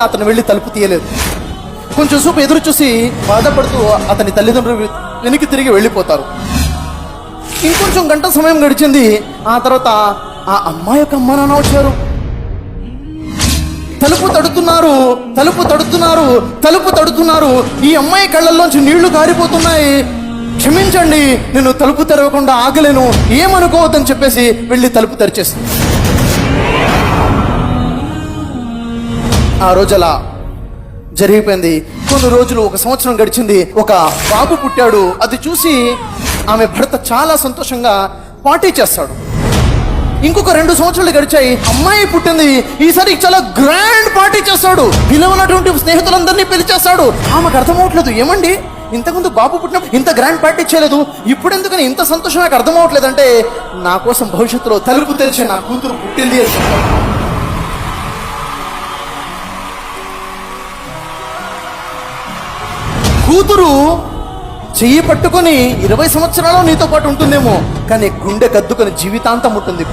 అతను వెళ్ళి తలుపు తీయలేదు. కొంచెం సేపు ఎదురు చూసి బాధపడుతూ అతని తల్లిదండ్రులు వెనక్కి తిరిగి వెళ్ళిపోతారు. ఇంకొంచెం గంట సమయం గడిచింది. ఆ తర్వాత ఆ అమ్మాయి యొక్క అమ్మ నాన్న వచ్చారు. తలుపు తడుతున్నారు. ఈ అమ్మాయి కళ్ళల్లోంచి నీళ్లు కారిపోతున్నాయి. క్షమించండి, నేను తలుపు తెరవకుండా ఆగలేను, ఏమనుకోవద్దని చెప్పేసి వెళ్ళి తలుపు తెరిచేసింది. ఆ రోజు అలా జరిగిపోయింది. కొన్ని రోజులు, 1 సంవత్సరం గడిచింది. ఒక బాబు పుట్టాడు. అది చూసి ఆమె భర్త చాలా సంతోషంగా పార్టీ చేస్తాడు. ఇంకొక 2 సంవత్సరాలు గడిచాయి. అమ్మాయి పుట్టింది. ఈసారి చాలా గ్రాండ్ పార్టీ చేస్తాడు. పిలవనటువంటి స్నేహితులందరినీ పిలిచేస్తాడు. ఆమెకు అర్థమవట్లేదు, ఏమండి ఇంతకుముందు బాబు పుట్టినప్పుడు ఇంత గ్రాండ్ పార్టీ చేయలేదు, ఇప్పుడు ఎందుకని ఇంత సంతోషం నాకు అర్థం అవ్వట్లేదు అంటే, నా కోసం భవిష్యత్తులో తలుపు తెరిచి నా కూతురు పుట్టింది అని చెప్తాడు. కూతురు చెయ్యి పట్టుకొని 20 సంవత్సరాలు నీతో పాటు ఉంటుందేమో, కానీ గుండె కద్దుకొని జీవితాంతం ఉంటుంది.